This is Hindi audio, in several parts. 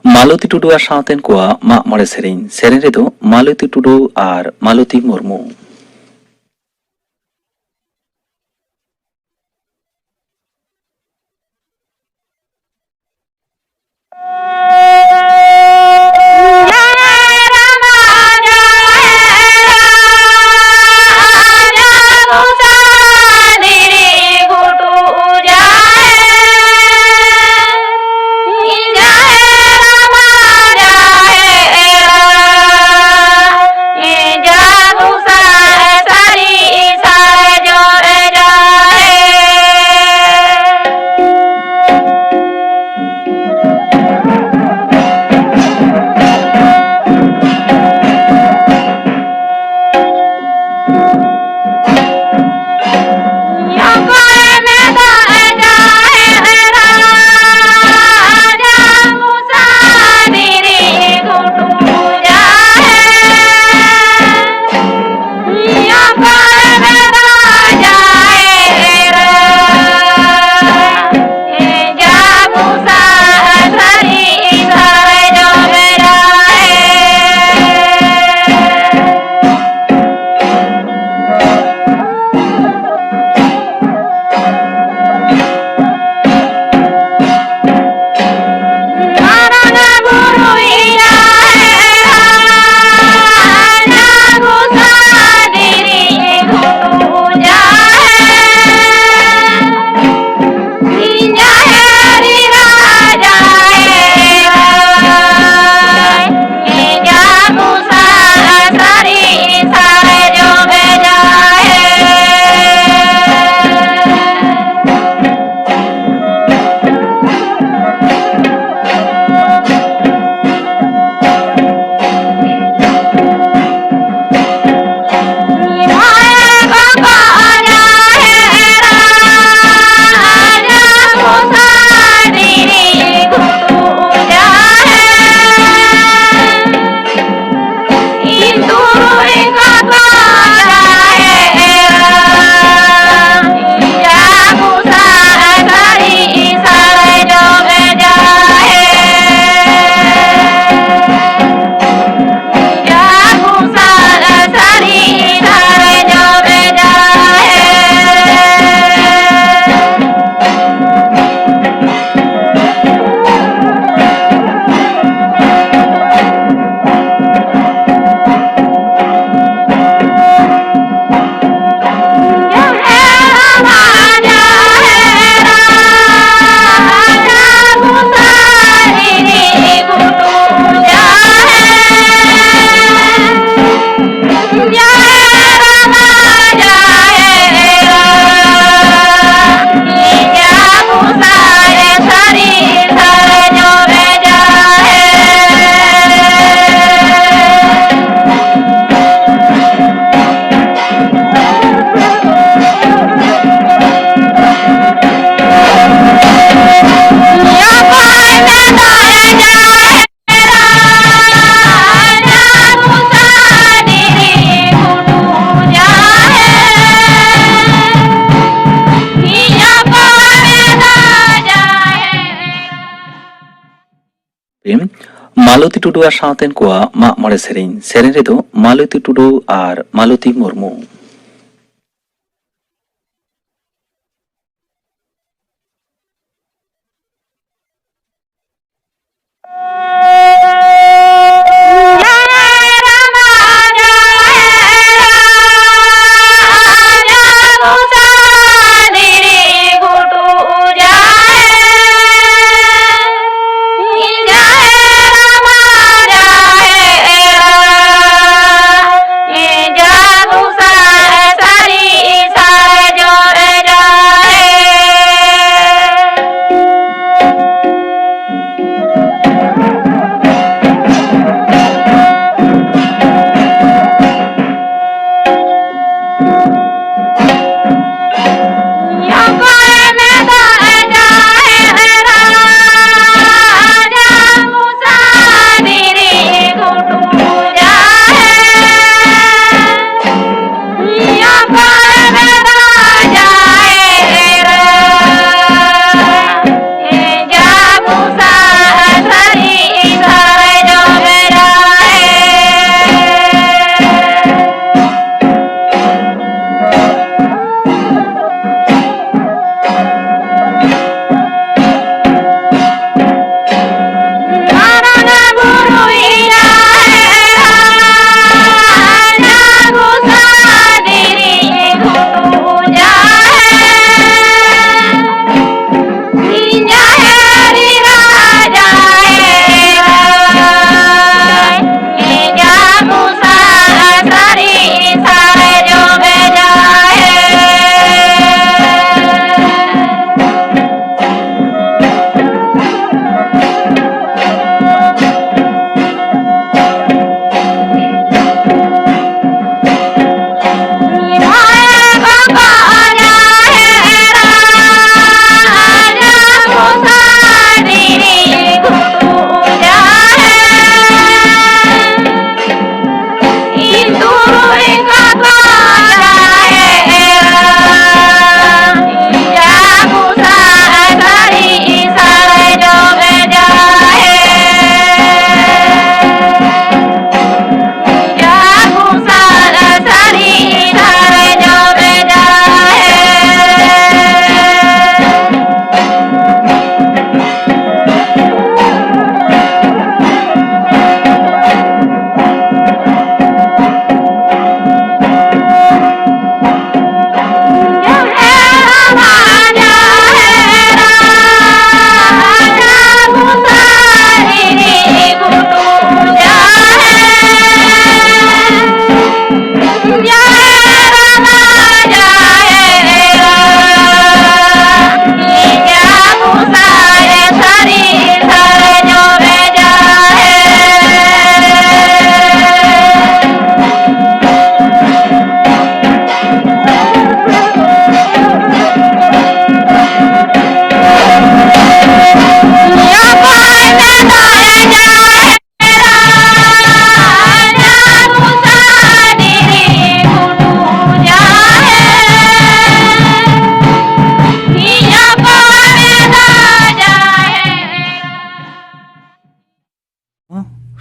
Maluti Tudu ar sauten koa mak mare sering redo Maluti Tudu ar Maluti Murmu. Maluti Tudu ar sauten koa mak mare sering redo Maluti Tudu ar Maluti Murmu. Jagusa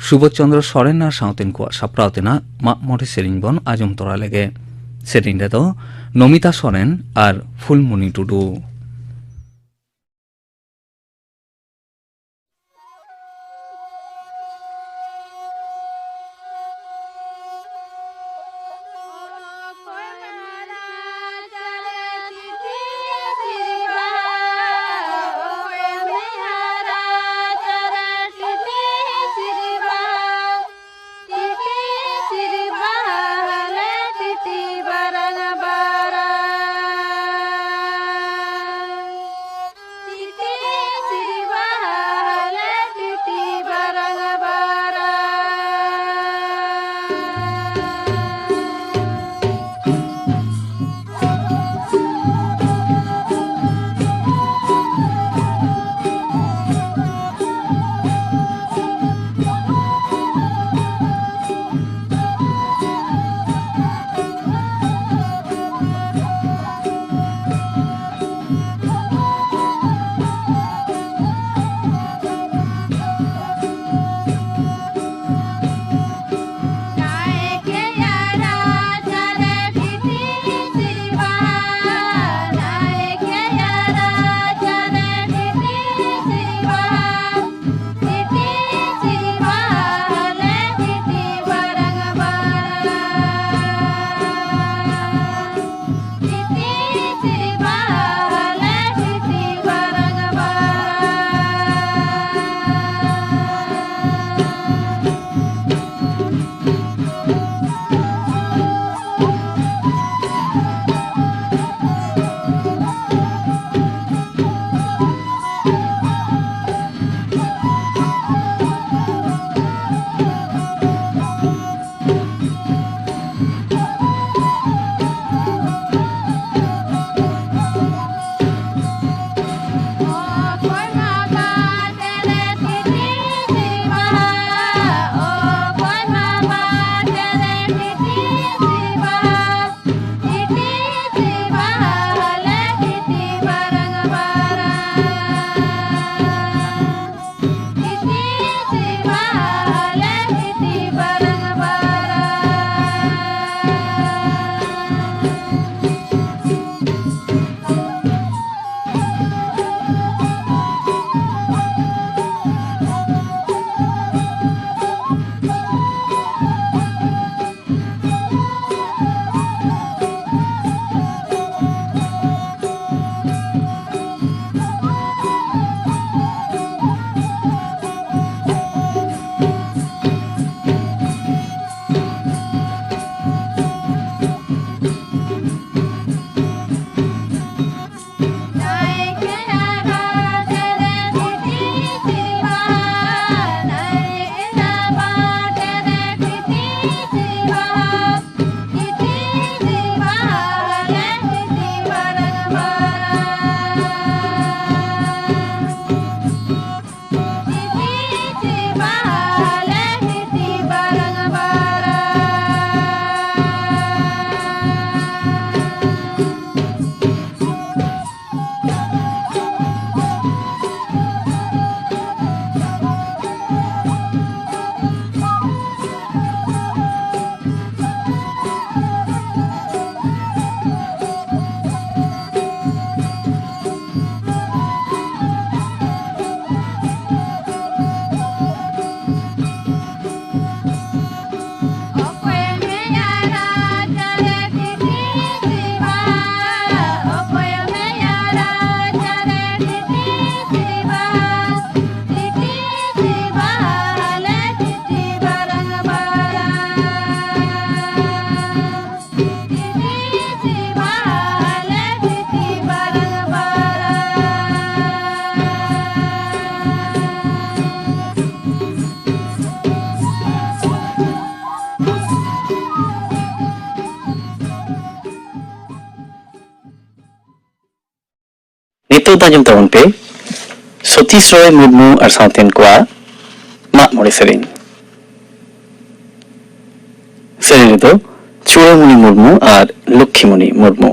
ᱥᱩᱵᱳᱫ Chandra Soren ᱟᱨ ᱥᱟᱶᱛᱮᱱ ᱠᱚᱣᱟᱜ ᱥᱟᱯᱲᱟᱣ ᱛᱮᱱᱟᱜ ᱢᱟᱜ ᱢᱚᱬᱮ ᱥᱮᱨᱮᱧ ᱵᱚᱱ ᱟᱸᱡᱚᱢ ᱛᱚᱨᱟ ᱞᱮᱜᱮ᱾ ᱥᱮᱨᱮᱧ ᱨᱮᱫᱚ ᱱᱚᱢᱤᱛᱟ ᱥᱚᱨᱮᱱ ᱟᱨ ᱯᱷᱩᱞᱢᱚᱱᱤ ᱴᱩᱰᱩ᱾ ᱱᱤᱛᱚᱜ ᱫᱚ ᱟᱸᱡᱚᱢ ᱛᱟᱵᱚᱱ ᱯᱮ ᱥᱚᱛᱤᱥ ᱨᱚᱭ ᱢᱩᱨᱢᱩ ᱟᱨ ᱥᱟᱶᱛᱮᱱ ᱠᱚᱣᱟᱜ ᱢᱟᱜ ᱢᱚᱬᱮ ᱥᱮᱨᱮᱧ᱾ ᱥᱮᱨᱮᱧ ᱨᱮᱫᱚ ᱪᱩᱲᱟᱹᱢᱩᱱᱤ ᱢᱩᱨᱢᱩ ᱟᱨ ᱞᱚᱠᱠᱷᱤᱢᱚᱱᱤ ᱢᱩᱨᱢᱩ᱾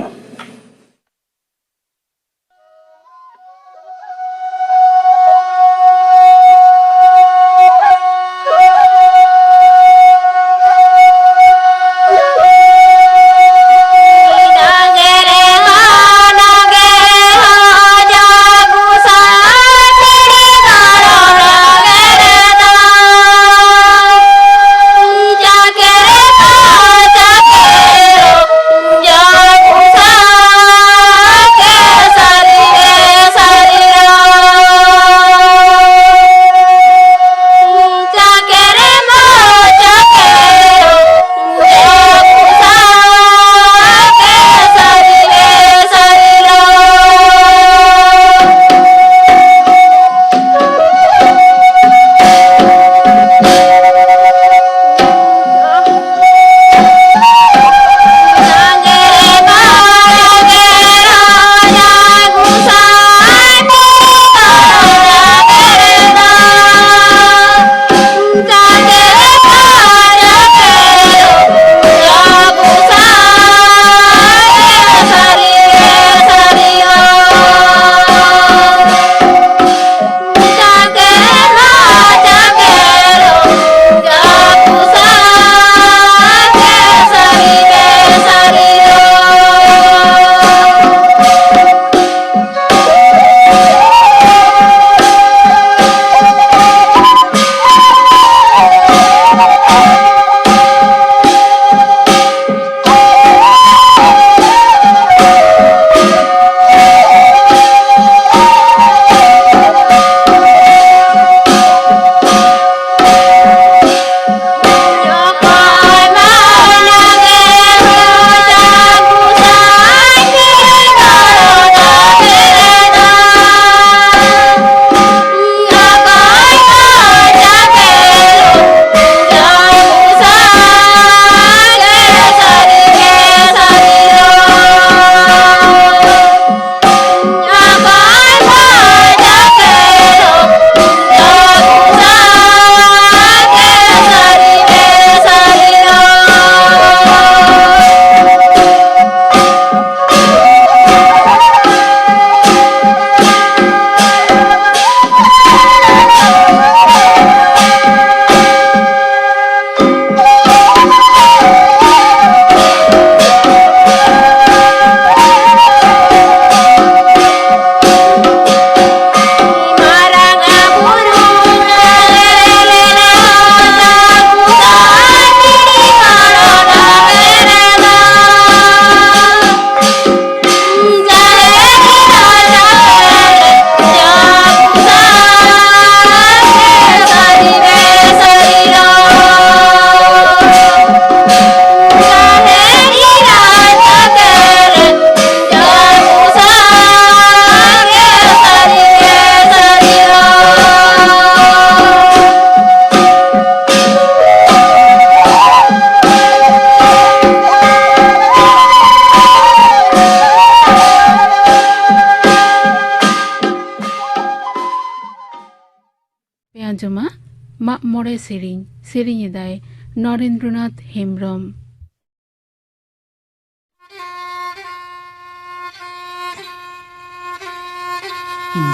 मोड़े सेरिंग सेरिंग दाय नरेंद्रनाथ हेम्ब्रम।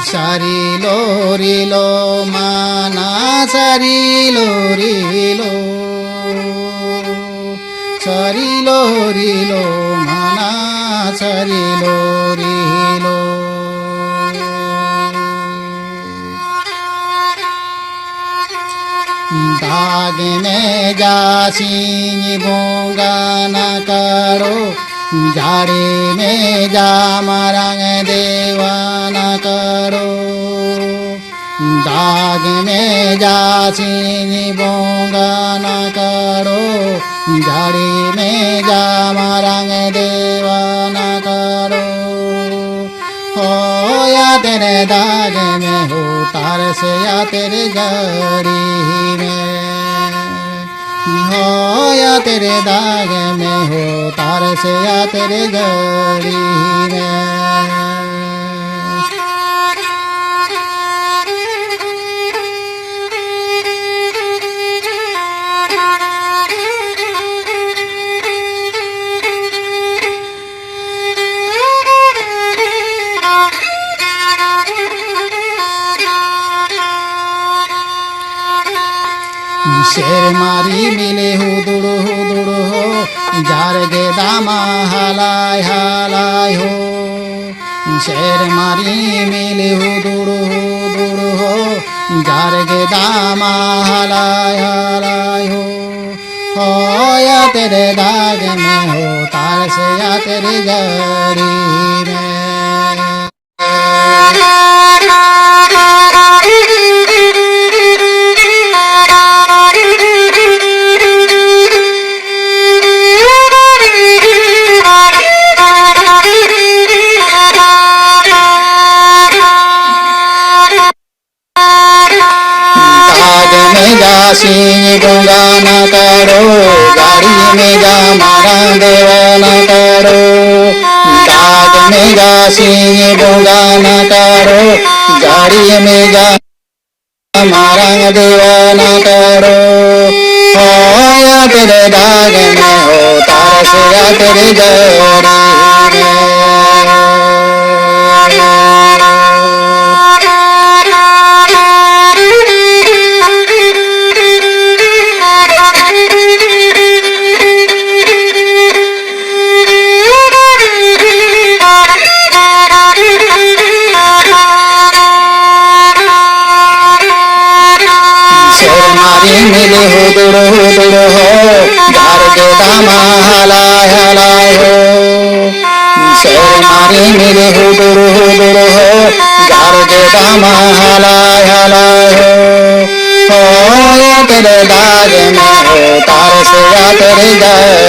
सारिलो रिलो माना सारिलो रिलो सारिलो रिलो माना सारिलो रिलो दाग में जासी बोंगा न करो झाड़ी में जा मरंग देवाना करो दाग में जासी बोंगा न करो झाड़ी में जा मरंग देवाना करो हो या तेरे दाग में हो तार से या तेरे जड़ी में हो या तेरे दाग में हो तार से या तेरे जड़ी में। शेर मारी मिले हुदुड़ हो जार गे दामा हालाय हालाय हो शेर मारी मिले हुदुड़ हो जार गे दामा हालाय हालाय हो या तेरे दाग में हो तार से या तेरे जड़ी में। जासी गंगा न करो गाड़ी में जा मारा देवा न करो दाग में जासी गंगा न करो गाड़ी में जा मारा देवा न करो हो या तेरे दाग में हो तार से या तेरे जड़ी में। मिले हुदुड़ हो जार गे दामा हालाय हालाय हो शेर मारी मिले हुदुड़ हो जार गे दामा हालाय हालाय हो या तेरे दाग में हो तार से या तेरे जड़ी